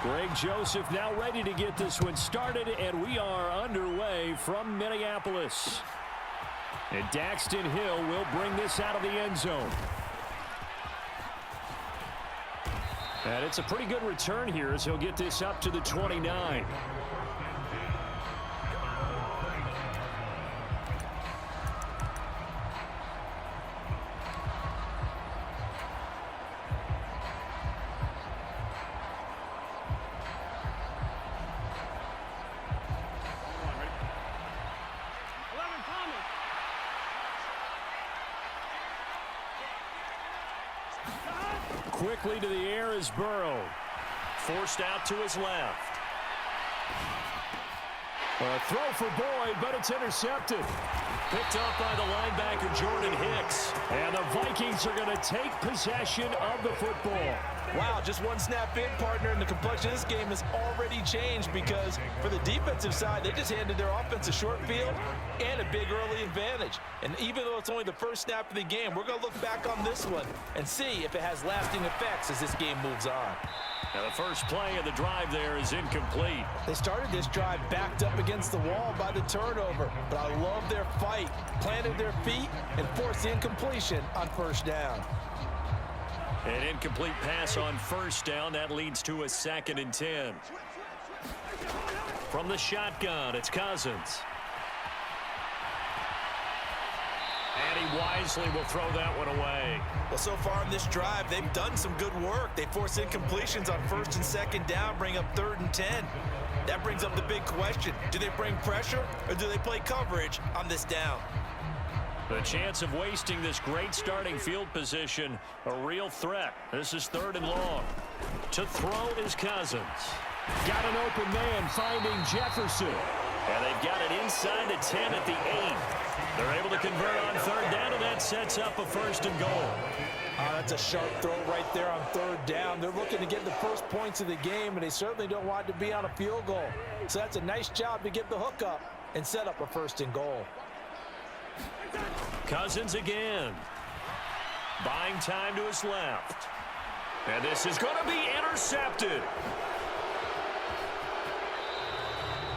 Greg Joseph now ready to get this one started, and we are underway from Minneapolis. And Daxton Hill will bring this out of the end zone. And it's a pretty good return here as he'll get this up to the 29. Quickly to the air is Burrow. Forced out to his left. A throw for Boyd, but it's intercepted. Picked up by the linebacker, Jordan Hicks. And the Vikings are going to take possession of the football. Wow, just one snap in, partner, and the complexion of this game has already changed because for the defensive side, they just handed their offense a short field and a big early advantage. And even though it's only the first snap of the game, we're going to look back on this one and see if it has lasting effects as this game moves on. Now the first play of the drive there is incomplete. They started this drive backed up against the wall by the turnover, but I love their fight, planted their feet, and forced the incompletion on first down. An incomplete pass on first down. That leads to a 2nd and 10. From the shotgun, it's Cousins. And he wisely will throw that one away. Well, so far in this drive, they've done some good work. They force incompletions on 1st and 2nd down, bring up 3rd and 10. That brings up the big question. Do they bring pressure or do they play coverage on this down? The chance of wasting this great starting field position, a real threat. This is 3rd and long. To throw is Cousins. Got an open man finding Jefferson. And they've got it inside the 10 at the 8. They're able to convert on 3rd down, and that sets up a 1st and goal. That's a sharp throw right there on 3rd down. They're looking to get the first points of the game, and they certainly don't want to be on a field goal. So that's a nice job to get the hook up and set up a 1st and goal. Cousins again. Buying time to his left. And this is going to be intercepted.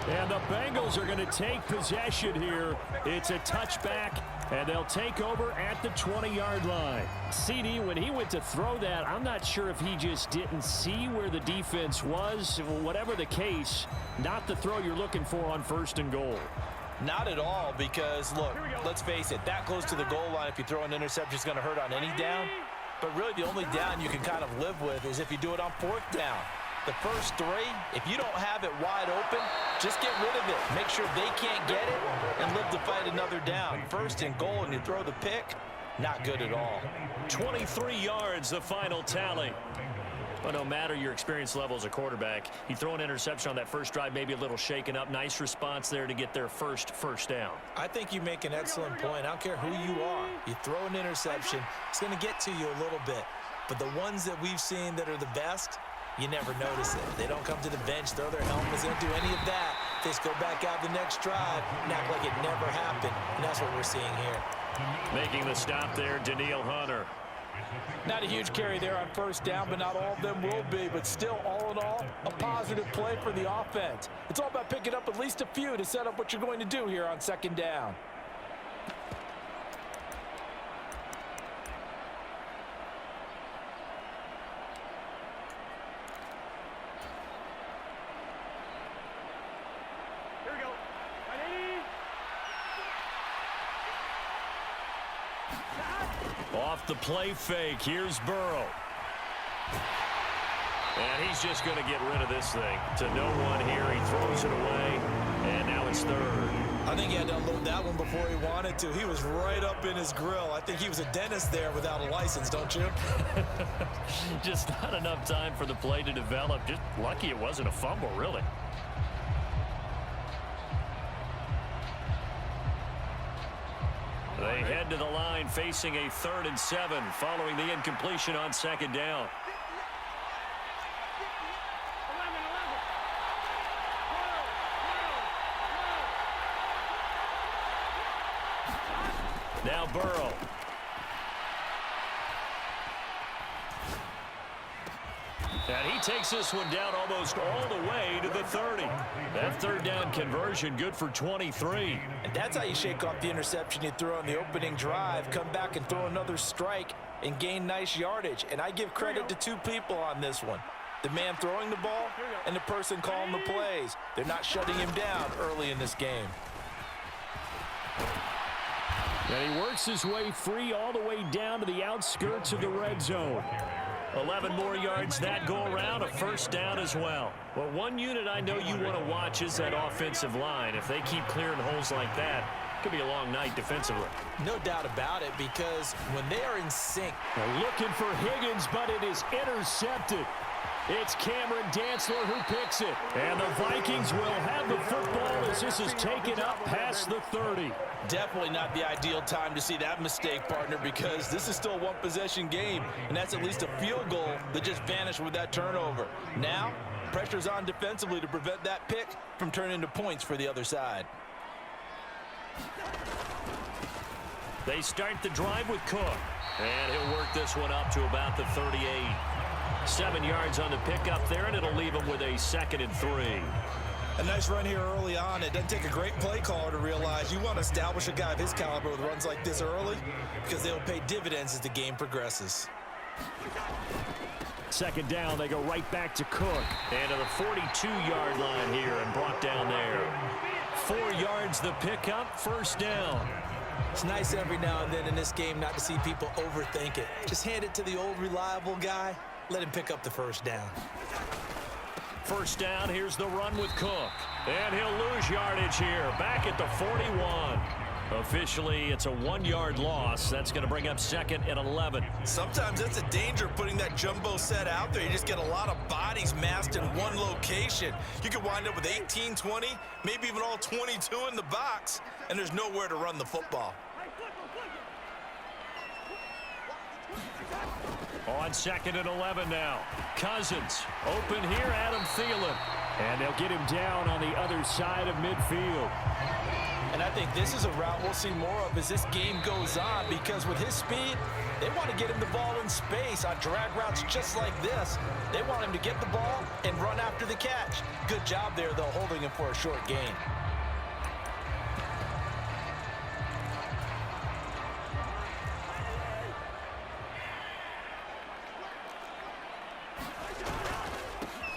And the Bengals are going to take possession here. It's a touchback, and they'll take over at the 20-yard line. CD, when he went to throw that, I'm not sure if he just didn't see where the defense was. Whatever the case, not the throw you're looking for on 1st and goal. Not at all, because, look, let's face it, that close to the goal line, if you throw an interception, it's going to hurt on any down. But really, the only down you can kind of live with is if you do it on 4th down. The first 3, if you don't have it wide open, just get rid of it. Make sure they can't get it and live to fight another down. 1st and goal, and you throw the pick, not good at all. 23 yards, the final tally. But no matter your experience level as a quarterback, you throw an interception on that first drive, maybe a little shaken up. Nice response there to get their first down. I think you make an excellent point. I don't care who you are. You throw an interception, it's going to get to you a little bit. But the ones that we've seen that are the best, you never notice it. They don't come to the bench, throw their helmets, they don't do any of that. They just go back out the next drive and act like it never happened. And that's what we're seeing here. Making the stop there, Danielle Hunter. Not a huge carry there on 1st down, but not all of them will be. But still, all in all, a positive play for the offense. It's all about picking up at least a few to set up what you're going to do here on 2nd down. Off the play fake, here's Burrow. And he's just going to get rid of this thing. To no one here, he throws it away, and now it's 3rd. I think he had to unload that one before he wanted to. He was right up in his grill. I think he was a dentist there without a license, don't you? Just not enough time for the play to develop. Just lucky it wasn't a fumble, really. They head to the line facing a 3rd and 7 following the incompletion on 2nd down. Now Burrow. And he takes this one down almost all the way to the 30. That third down conversion good for 23. And that's how you shake off the interception you throw on the opening drive, come back and throw another strike and gain nice yardage. And I give credit to two people on this one. The man throwing the ball and the person calling the plays. They're not shutting him down early in this game. And he works his way free all the way down to the outskirts of the red zone. 11 more yards that go around, a first down as well. Well, one unit I know you want to watch is that offensive line. If they keep clearing holes like that, it could be a long night defensively. No doubt about it, because when they are in sync. They're looking for Higgins, but it is intercepted. It's Cameron Dantzler who picks it. And the Vikings will have the football as this is taken up past the 30. Definitely not the ideal time to see that mistake, partner, because this is still a one-possession game, and that's at least a field goal that just vanished with that turnover. Now, pressure's on defensively to prevent that pick from turning into points for the other side. They start the drive with Cook. And he'll work this one up to about the 38. 7 yards on the pickup there, and it'll leave him with a 2nd and 3. A nice run here early on. It doesn't take a great play caller to realize you want to establish a guy of his caliber with runs like this early, because they'll pay dividends as the game progresses. 2nd down, they go right back to Cook. And to the 42-yard line here and brought down there. 4 yards the pickup, first down. It's nice every now and then in this game not to see people overthink it. Just hand it to the old reliable guy. Let him pick up the first down. First down, here's the run with Cook. And he'll lose yardage here, back at the 41. Officially, it's a 1-yard loss. That's going to bring up 2nd and 11. Sometimes that's a danger of putting that jumbo set out there. You just get a lot of bodies massed in one location. You could wind up with 18, 20, maybe even all 22 in the box, and there's nowhere to run the football. On 2nd and 11 now. Cousins open here, Adam Thielen. And they'll get him down on the other side of midfield. And I think this is a route we'll see more of as this game goes on, because with his speed, they want to get him the ball in space on drag routes just like this. They want him to get the ball and run after the catch. Good job there, though, holding him for a short gain.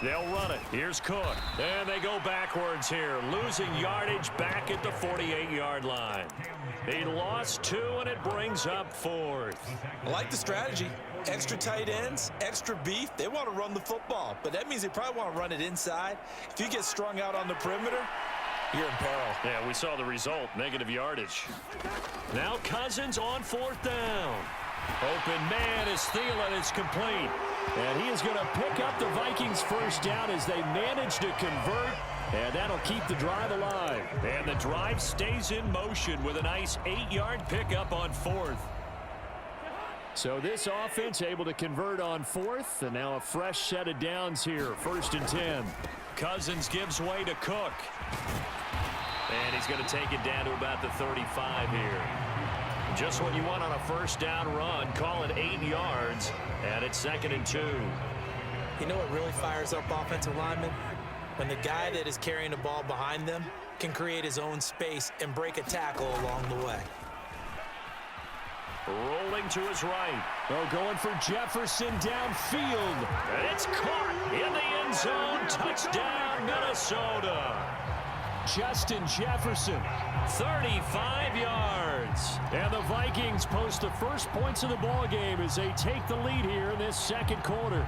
They'll run it. Here's Cook. And they go backwards here, losing yardage back at the 48-yard line. He lost 2, and it brings up 4th. I like the strategy. Extra tight ends, extra beef. They want to run the football, but that means they probably want to run it inside. If you get strung out on the perimeter, you're in peril. Yeah, we saw the result, negative yardage. Now Cousins on 4th down. Open man is Thielen. It's complete. And he is going to pick up the Vikings first down as they manage to convert. And that'll keep the drive alive. And the drive stays in motion with a nice 8-yard pickup on 4th. So this offense able to convert on 4th. And now a fresh set of downs here. 1st and 10. Cousins gives way to Cook. And he's going to take it down to about the 35 here. Just what you want on a first down run. Call it 8 yards. And it's 2nd and 2. You know what really fires up offensive linemen? When the guy that is carrying the ball behind them can create his own space and break a tackle along the way. Rolling to his right. Oh, going for Jefferson downfield. And it's caught in the end zone. Touchdown, Minnesota. Justin Jefferson, 35 yards. And the Vikings post the first points of the ball game as they take the lead here in this 2nd quarter.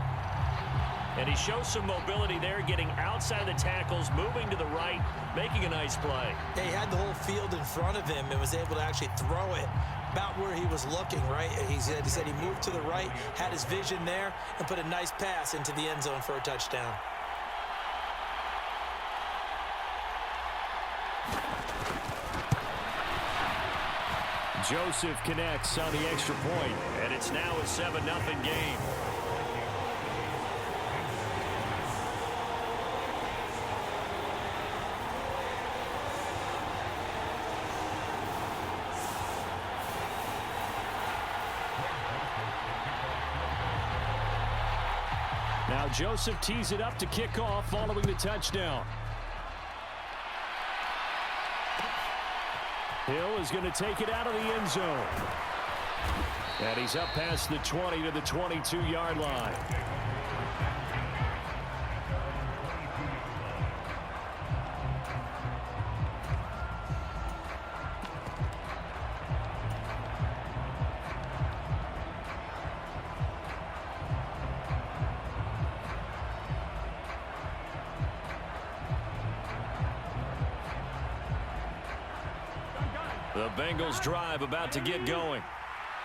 And he shows some mobility there, getting outside the tackles, moving to the right, making a nice play. Yeah, he had the whole field in front of him and was able to actually throw it about where he was looking, right? He said he moved to the right, had his vision there, and put a nice pass into the end zone for a touchdown. Joseph connects on the extra point, and it's now a 7-0 game. Now Joseph tees it up to kick off following the touchdown. Hill is going to take it out of the end zone. And he's up past the 20 to the 22-yard line. The Bengals drive about to get going.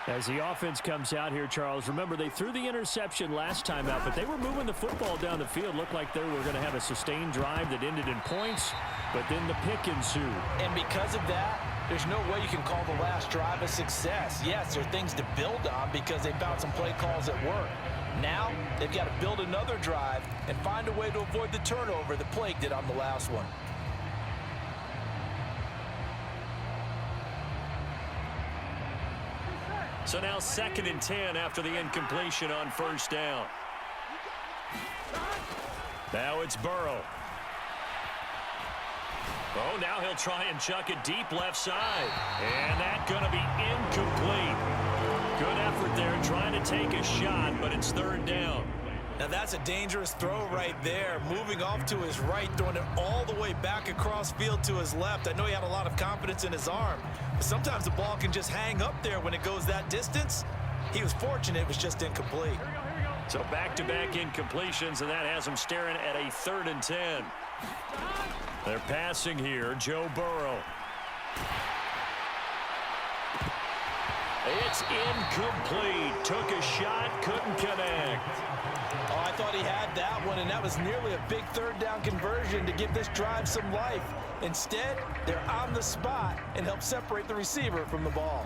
As the offense comes out here, Charles, remember they threw the interception last time out, but they were moving the football down the field. Looked like they were going to have a sustained drive that ended in points, but then the pick ensued. And because of that, there's no way you can call the last drive a success. Yes, there are things to build on because they found some play calls that work. Now, they've got to build another drive and find a way to avoid the turnover that plagued it on the last one. So now 2nd and 10 after the incompletion on first down. Now it's Burrow. Oh, now he'll try and chuck it deep left side. And that's going to be incomplete. Good effort there trying to take a shot, but it's 3rd down. Now that's a dangerous throw right there. Moving off to his right, throwing it all the way back across field to his left. I know he had a lot of confidence in his arm, but sometimes the ball can just hang up there when it goes that distance. He was fortunate it was just incomplete. So back-to-back incompletions, and that has him staring at a 3rd and 10. They're passing here, Joe Burrow. It's incomplete. Took a shot, couldn't connect. Oh, I thought he had that one, and that was nearly a big 3rd down conversion to give this drive some life. Instead, they're on the spot and help separate the receiver from the ball.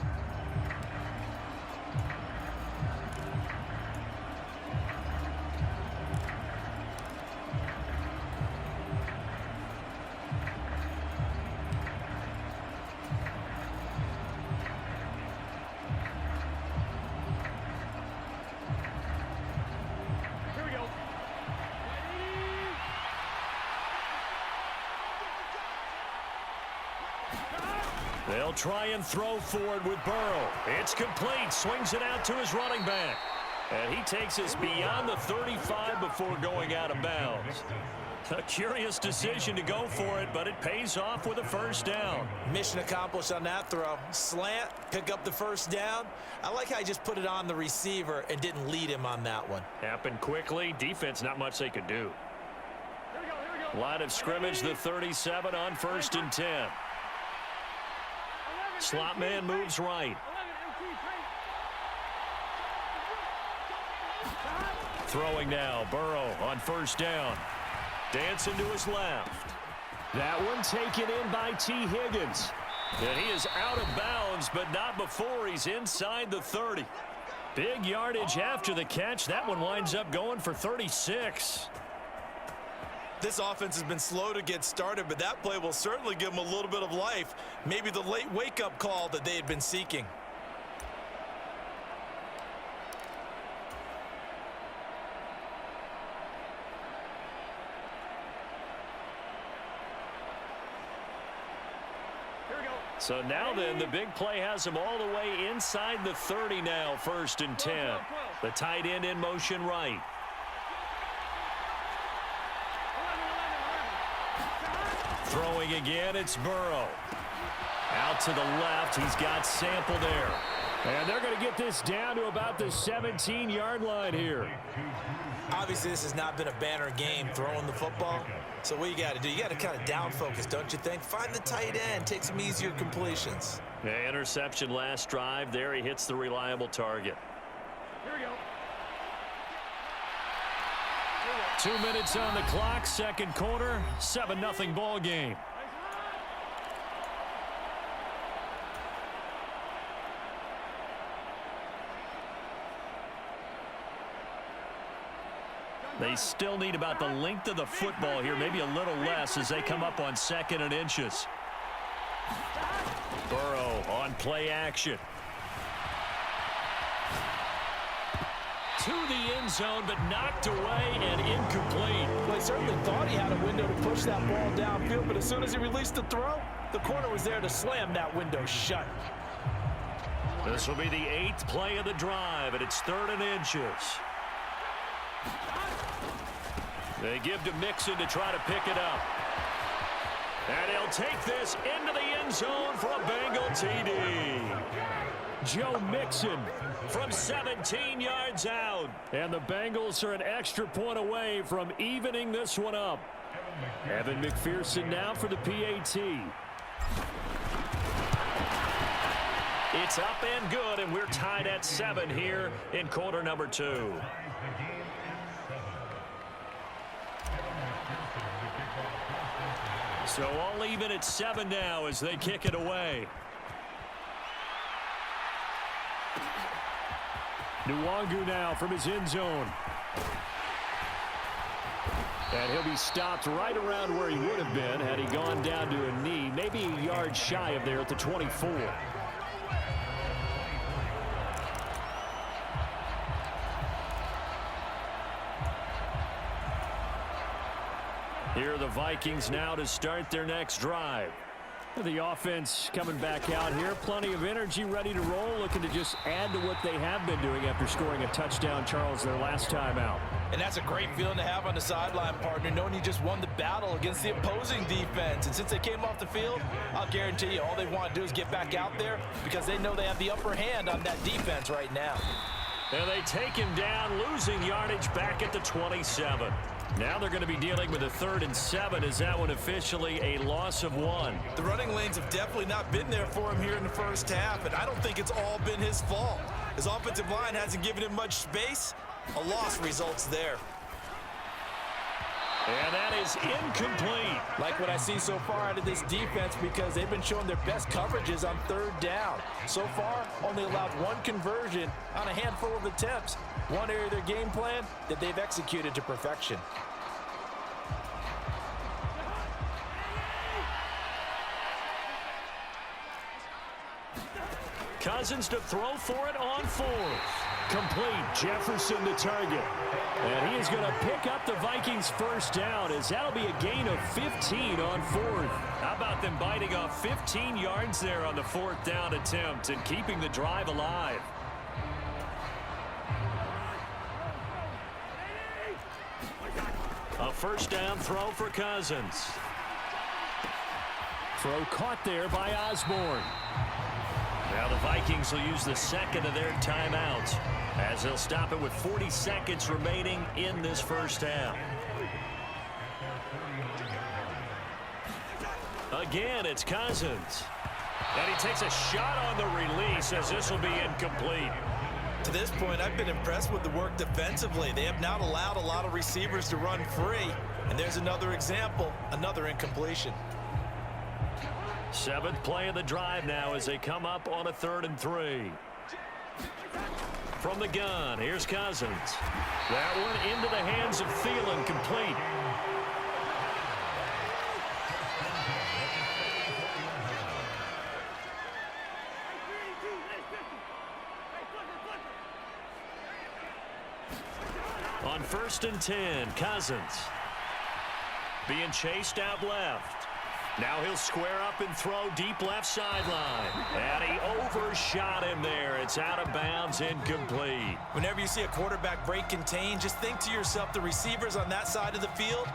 They'll try and throw forward with Burrow. It's complete. Swings it out to his running back. And he takes us beyond the 35 before going out of bounds. A curious decision to go for it, but it pays off with a 1st down. Mission accomplished on that throw. Slant, pick up the 1st down. I like how he just put it on the receiver and didn't lead him on that one. Happened quickly. Defense, not much they could do. Line of scrimmage, the 37 on 1st and 10. Slot man moves right. Throwing now, Burrow on 1st down. Dancing to his left. That one taken in by T. Higgins. And he is out of bounds, but not before he's inside the 30. Big yardage after the catch. That one winds up going for 36. This offense has been slow to get started, but that play will certainly give them a little bit of life. Maybe the late wake-up call that they had been seeking. So now then, the big play has him all the way inside the 30 now, 1st and 10. The tight end in motion right. Throwing again, it's Burrow. Out to the left, he's got Sample there. And they're going to get this down to about the 17-yard line here. Obviously, this has not been a banner game throwing the football. So what you got to do, you got to kind of down focus, don't you think? Find the tight end, take some easier completions. Yeah, interception last drive. There he hits the reliable target. Here we go. 2 minutes on the clock, 2nd quarter, 7-0 ball game. They still need about the length of the football here, maybe a little less as they come up on 2nd and inches. Burrow on play action. to the end zone, but knocked away and incomplete. Well, he certainly thought he had a window to push that ball downfield, but as soon as he released the throw, the corner was there to slam that window shut. This will be the 8th play of the drive, and it's 3rd and inches. They give to Mixon to try to pick it up. And he'll take this into the end zone for a Bengal TD. Joe Mixon from 17 yards out. And the Bengals are an extra point away from evening this one up. Evan McPherson now for the PAT. It's up and good, and we're tied at 7 here in quarter number 2. So all even at 7 now as they kick it away. Nwangu now from his end zone. And he'll be stopped right around where he would have been had he gone down to a knee, maybe a yard shy of there at the 24. Here are the Vikings now to start their next drive. The offense coming back out here. Plenty of energy, ready to roll, looking to just add to what they have been doing after scoring a touchdown, Charles, their last time out. And that's a great feeling to have on the sideline, partner, knowing you just won the battle against the opposing defense. And since they came off the field, I'll guarantee you all they want to do is get back out there because they know they have the upper hand on that defense right now. And they take him down, losing yardage back at the 27. Now they're going to be dealing with a 3rd and 7. Is that one officially a loss of 1? The running lanes have definitely not been there for him here in the first half, and I don't think it's all been his fault. His offensive line hasn't given him much space. A loss results there. And that is incomplete. Like what I see so far out of this defense because they've been showing their best coverages on 3rd down. So far, only allowed 1 conversion on a handful of attempts. One area of their game plan that they've executed to perfection. Cousins to throw for it on 4th. Complete. Jefferson the target. And he is going to pick up the Vikings' first down as that'll be a gain of 15 on 4th. How about them biting off 15 yards there on the 4th down attempt and keeping the drive alive? A first down throw for Cousins. Throw caught there by Osborne. Now the Vikings will use the 2nd of their timeouts as they'll stop it with 40 seconds remaining in this first half. Again, it's Cousins. And he takes a shot on the release as this will be incomplete. To this point, I've been impressed with the work defensively. They have not allowed a lot of receivers to run free. And there's another example, another incompletion. 7th play of the drive now as they come up on a 3rd and 3. From the gun, here's Cousins. That one into the hands of Thielen, complete. On 1st and 10, Cousins being chased out left. Now he'll square up and throw deep left sideline. And he overshot him there. It's out of bounds, incomplete. Whenever you see a quarterback break contain, just think to yourself, the receivers on that side of the field,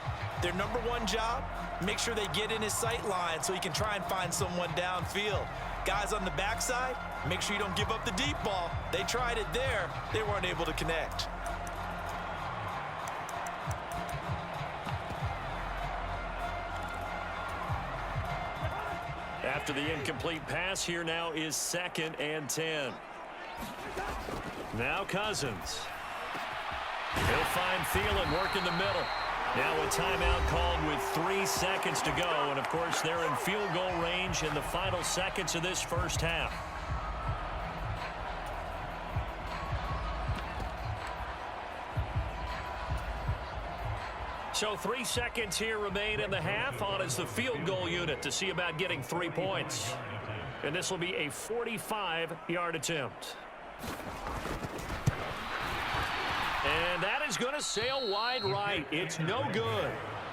their number 1 job, make sure they get in his sight line so he can try and find someone downfield. Guys on the backside, make sure you don't give up the deep ball. They tried it there. They weren't able to connect. After the incomplete pass, here now is 2nd and 10. Now Cousins. He'll find Thielen working the middle. Now a timeout called with 3 seconds to go. And, of course, they're in field goal range in the final seconds of this first half. So 3 seconds here remain in the half on as the field goal unit to see about getting 3 points. And this will be a 45-yard attempt. And that is going to sail wide right. It's no good.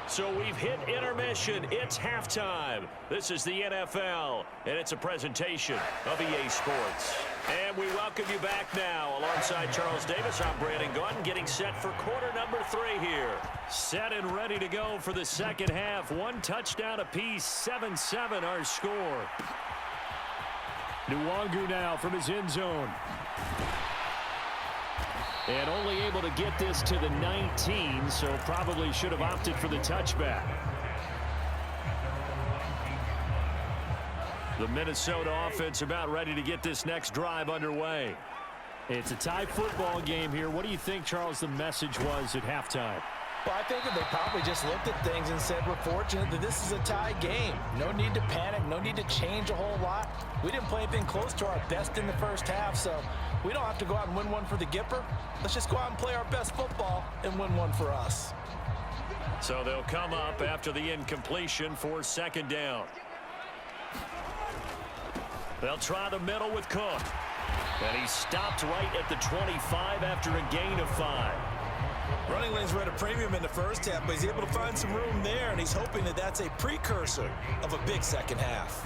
So we've hit intermission. It's halftime. This is the NFL, and it's a presentation of EA Sports. And we welcome you back now. Alongside Charles Davis, I'm Brandon Gaudin, getting set for quarter number 3 here. Set and ready to go for the second half. 1 touchdown apiece, 7-7 our score. Nwangu now from his end zone. And only able to get this to the 19, so probably should have opted for the touchback. The Minnesota offense about ready to get this next drive underway. It's a tie football game here. What do you think, Charles, the message was at halftime? Well, I think that they probably just looked at things and said, we're fortunate that this is a tie game. No need to panic, no need to change a whole lot. We didn't play anything close to our best in the first half, so we don't have to go out and win one for the Gipper. Let's just go out and play our best football and win one for us. So they'll come up after the incompletion for second down. They'll try the middle with Cook. And he stopped right at the 25 after a gain of 5. Running lanes were at a premium in the first half, but he's able to find some room there, and he's hoping that that's a precursor of a big second half.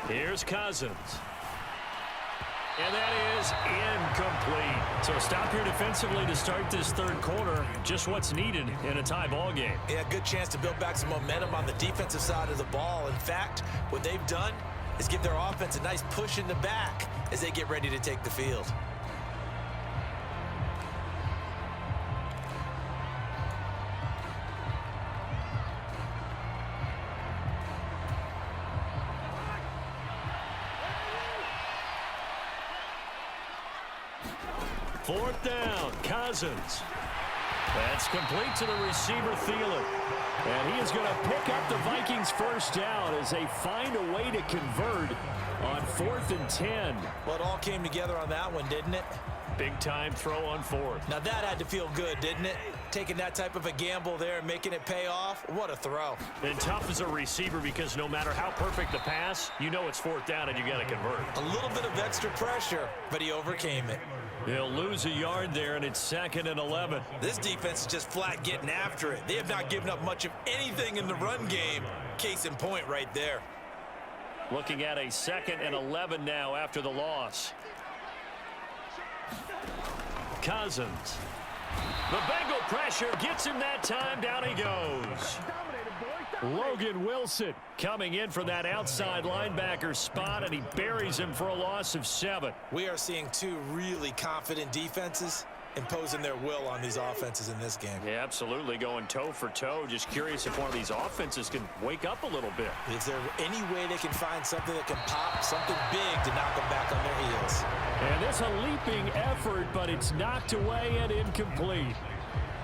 Here's Cousins. And that is incomplete. So stop here defensively to start this third quarter. Just what's needed in a tie ball game. Yeah, good chance to build back some momentum on the defensive side of the ball. In fact, what they've done is give their offense a nice push in the back as they get ready to take the field. Fourth down, Cousins. That's complete to the receiver, Thielen. And he is going to pick up the Vikings' first down as they find a way to convert on 4th and 10. Well, it all came together on that one, didn't it? Big-time throw on 4th. Now that had to feel good, didn't it? Taking that type of a gamble there and making it pay off. What a throw. And tough as a receiver because no matter how perfect the pass, you know it's 4th down and you got to convert. A little bit of extra pressure, but he overcame it. He'll lose a yard there, and it's 2nd and 11. This defense is just flat getting after it. They have not given up much of anything in the run game. Case in point right there. Looking at a 2nd and 11 now after the loss. Cousins. The Bengal pressure gets him that time. Down he goes. Logan Wilson coming in for that outside linebacker spot, and he buries him for a loss of 7. We are seeing 2 really confident defenses imposing their will on these offenses in this game. Yeah, absolutely, going toe for toe. Just curious if one of these offenses can wake up a little bit. Is there any way they can find something that can pop, something big to knock them back on their heels? And it's a leaping effort, but it's knocked away and incomplete.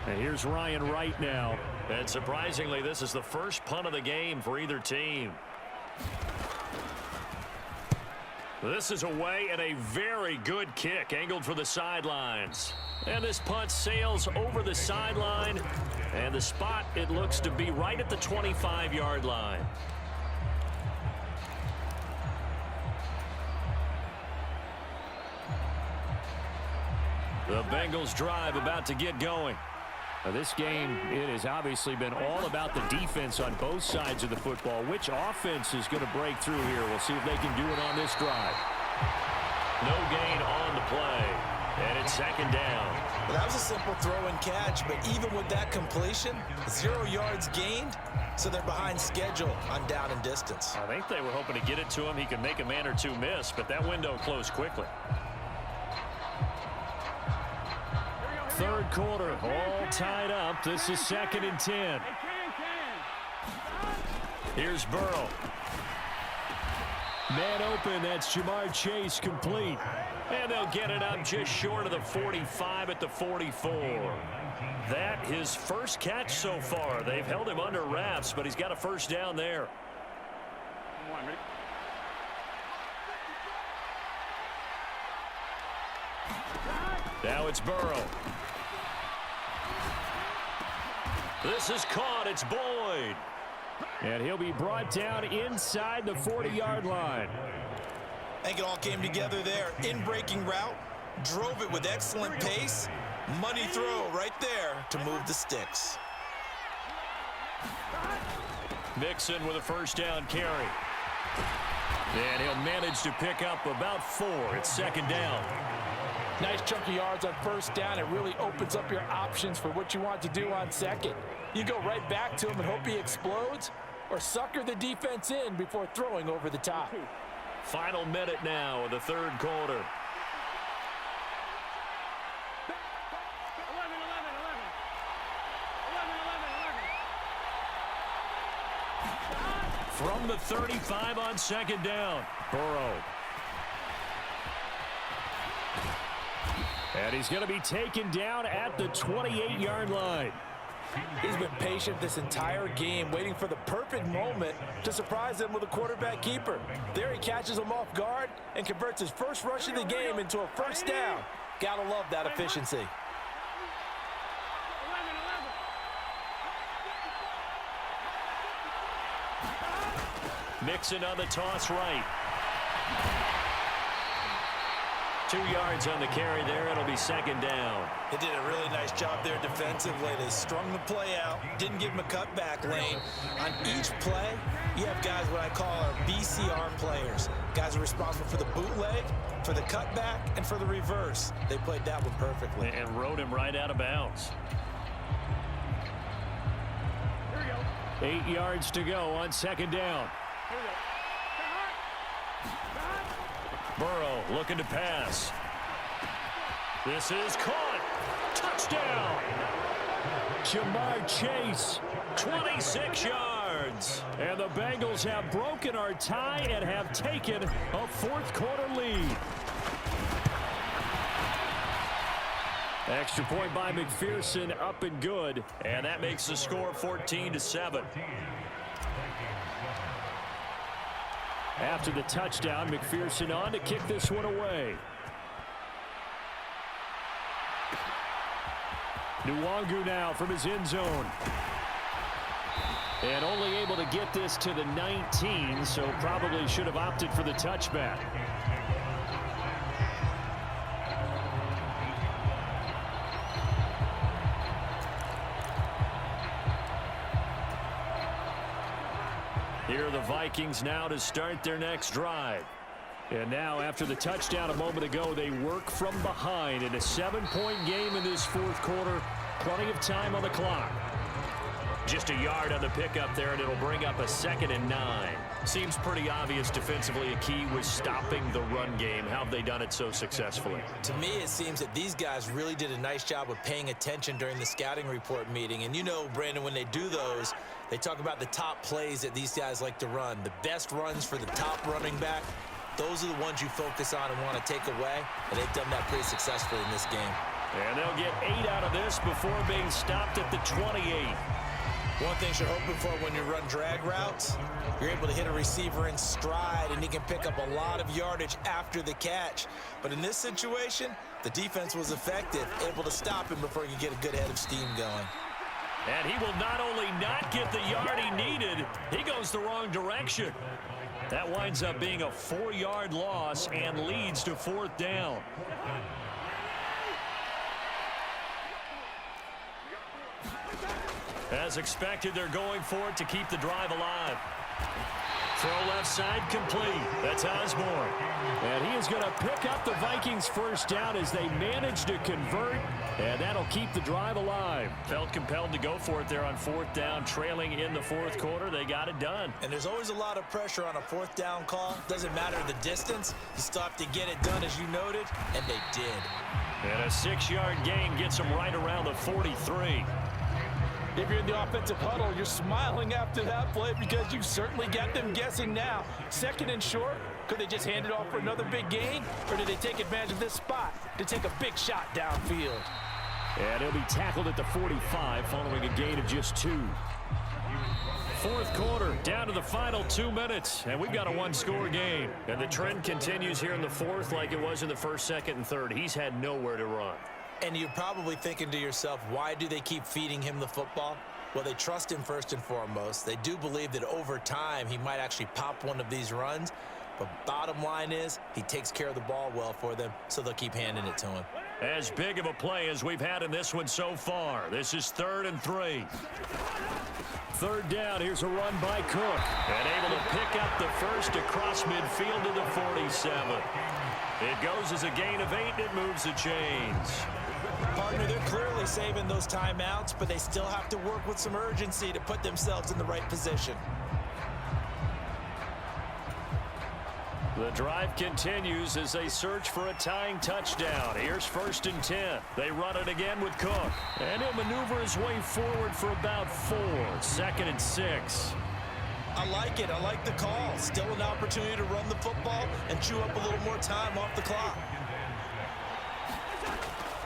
And here's Ryan Wright now. And surprisingly, this is the first punt of the game for either team. This is away and a very good kick, angled for the sidelines. And this punt sails over the sideline. And the spot, it looks to be right at the 25-yard line. The Bengals drive about to get going. Now this game, it has obviously been all about the defense on both sides of the football. Which offense is going to break through here? We'll see if they can do it on this drive. No gain on the play. And it's 2nd down. Well, that was a simple throw and catch, but even with that completion, 0 yards gained, so they're behind schedule on down and distance. I think they were hoping to get it to him. He could make a man or two miss, but that window closed quickly. Third quarter, all tied up. This is 2nd and 10. Here's Burrow. Man open, that's Jamar Chase complete. And they'll get it up just short of the 45 at the 44. That his first catch so far. They've held him under wraps, but he's got a first down there. Now it's Burrow. This is caught. It's Boyd. And he'll be brought down inside the 40-yard line. I think it all came together there. In-breaking route. Drove it with excellent pace. Money throw right there to move the sticks. Mixon with a first down carry. And he'll manage to pick up about 4. It's second down. Nice chunk of yards on first down. It really opens up your options for what you want to do on second. You go right back to him and hope he explodes, or sucker the defense in before throwing over the top. Final minute now of the third quarter. From the 35 on second down, Burrow. And he's going to be taken down at the 28-yard line. He's been patient this entire game, waiting for the perfect moment to surprise them with a quarterback keeper. There he catches him off guard and converts his first rush of the game into a first down. Gotta love that efficiency. Mixon on the toss right. 2 yards on the carry there. It'll be second down. They did a really nice job there defensively. They strung the play out, didn't give him a cutback lane. On each play, you have guys what I call our BCR players. Guys are responsible for the bootleg, for the cutback, and for the reverse. They played that one perfectly. And rode him right out of bounds. 8 yards to go on second down. Burrow looking to pass. This is caught. Touchdown. Jamar Chase, 26 yards. And the Bengals have broken our tie and have taken a fourth quarter lead. Extra point by McPherson, up and good. And that makes the score 14-7. After the touchdown, McPherson on to kick this one away. Nwangu now from his end zone. And only able to get this to the 19, so probably should have opted for the touchback. Here are the Vikings now to start their next drive. And now after the touchdown a moment ago, they work from behind in a 7-point game in this fourth quarter. Plenty of time on the clock. Just a yard on the pickup there, and it'll bring up a 2nd and 9. Seems pretty obvious defensively a key was stopping the run game. How have they done it so successfully? To me, it seems that these guys really did a nice job of paying attention during the scouting report meeting. And you know, Brandon, when they do those, they talk about the top plays that these guys like to run. The best runs for the top running back, those are the ones you focus on and want to take away. And they've done that pretty successfully in this game. And they'll get 8 out of this before being stopped at the 28. One thing you're hoping for when you run drag routes, you're able to hit a receiver in stride, and he can pick up a lot of yardage after the catch. But in this situation, the defense was effective, able to stop him before he could get a good head of steam going. And he will not only not get the yard he needed, he goes the wrong direction. That winds up being a 4-yard loss and leads to 4th down. As expected, they're going for it to keep the drive alive. Throw left side complete. That's Osborne. And he is going to pick up the Vikings' first down as they manage to convert. And that'll keep the drive alive. Felt compelled to go for it there on 4th down, trailing in the fourth quarter. They got it done. And there's always a lot of pressure on a 4th down call. Doesn't matter the distance. You still have to get it done, as you noted, and they did. And a 6-yard gain gets them right around the 43. If you're in the offensive huddle, you're smiling after that play because you've certainly got them guessing now. 2nd and short, could they just hand it off for another big gain? Or did they take advantage of this spot to take a big shot downfield? And he'll be tackled at the 45 following a gain of just 2. fourth quarter, down to the final 2 minutes, and we've got a one-score game. And the trend continues here in the fourth like it was in the first, second, and third. He's had nowhere to run. And you're probably thinking to yourself, why do they keep feeding him the football? Well, they trust him first and foremost. They do believe that over time he might actually pop one of these runs. But bottom line is he takes care of the ball well for them, so they'll keep handing it to him. As big of a play as we've had in this one so far. This is 3rd and 3. Third down, here's a run by Cook. And able to pick up the first across midfield to the 47. It goes as a gain of 8, and it moves the chains. Partner, they're clearly saving those timeouts, but they still have to work with some urgency to put themselves in the right position. The drive continues as they search for a tying touchdown. Here's 1st and 10. They run it again with Cook. And he'll maneuver his way forward for about 4. 2nd and 6. I like it. I like the call. Still an opportunity to run the football and chew up a little more time off the clock.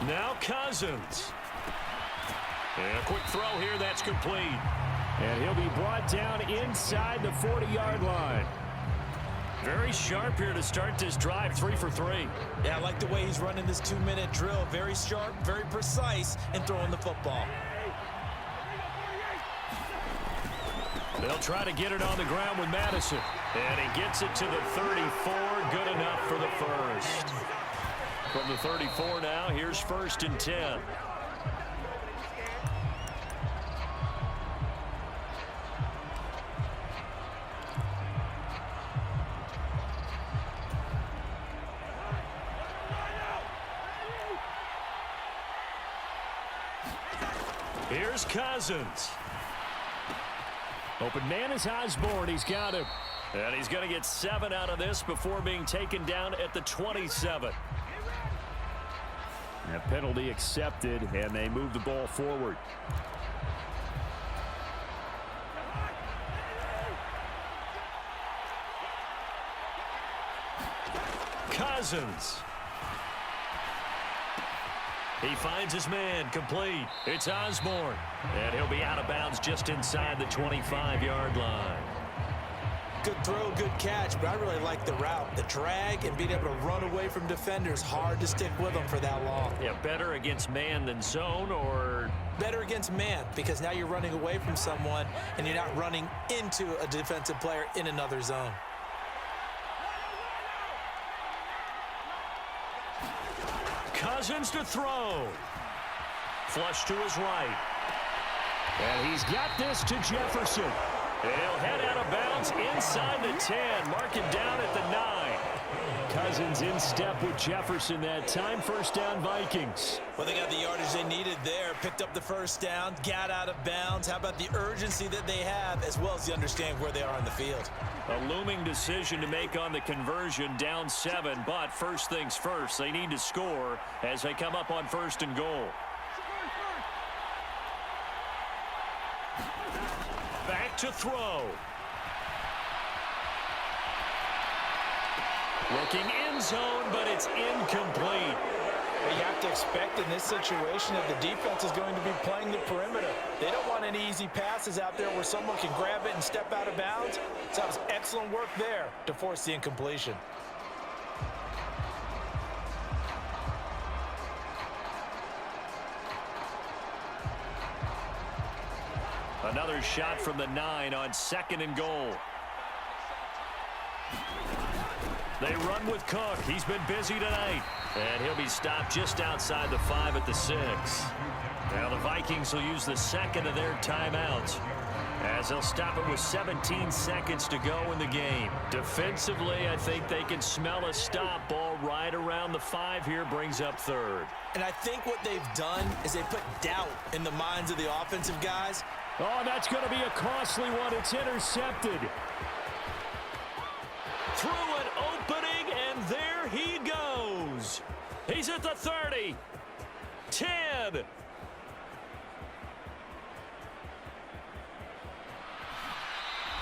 Now Cousins. And a quick throw here that's complete. And he'll be brought down inside the 40-yard line. Very sharp here to start this drive, 3 for 3. Yeah, I like the way he's running this 2-minute drill. Very sharp, very precise in throwing the football. They'll try to get it on the ground with Madison. And he gets it to the 34. Good enough for the first. From the 34 now, here's 1st and 10. Here's Cousins. Open man is Osborne. He's got him. And he's going to get 7 out of this before being taken down at the 27. A penalty accepted, and they move the ball forward. Cousins. He finds his man, complete. It's Osborne. And he'll be out of bounds just inside the 25-yard line. Good throw, good catch, but I really like the route. The drag and being able to run away from defenders, hard to stick with them for that long. Yeah, better against man than zone, or? Better against man, because now you're running away from someone and you're not running into a defensive player in another zone. Cousins to throw. Flush to his right. And he's got this to Jefferson. And he'll head out of bounds inside the 10. Mark him down at the 9. Cousins in step with Jefferson that time. First down, Vikings. Well, they got the yardage they needed there. Picked up the first down, got out of bounds. How about the urgency that they have, as well as the understanding where they are on the field? A looming decision to make on the conversion, down 7. But first things first, they need to score as they come up on 1st and goal. Back to throw. Looking end zone, but it's incomplete. You have to expect in this situation that the defense is going to be playing the perimeter. They don't want any easy passes out there where someone can grab it and step out of bounds. So that was excellent work there to force the incompletion. Another shot from the 9 on 2nd and goal. They run with Cook. He's been busy tonight. And he'll be stopped just outside the 5 at the 6. Now the Vikings will use the 2nd of their timeouts, as they'll stop it with 17 seconds to go in the game. Defensively, I think they can smell a stop. Ball right around the 5 here, brings up 3rd. And I think what they've done is they put doubt in the minds of the offensive guys. Oh, that's going to be a costly one. It's intercepted. Through an opening, and there he goes. He's at the 30. 10.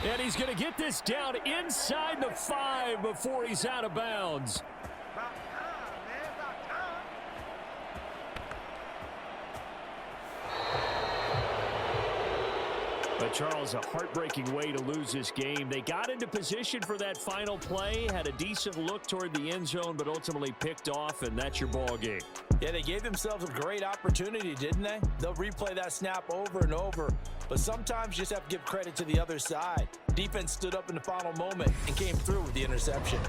And he's going to get this down inside the 5 before he's out of bounds. A Charles, a heartbreaking way to lose this game. They got into position for that final play, had a decent look toward the end zone, but ultimately picked off, and that's your ball game. Yeah, they gave themselves a great opportunity, didn't they? They'll replay that snap over and over, but sometimes you just have to give credit to the other side. Defense stood up in the final moment and came through with the interception.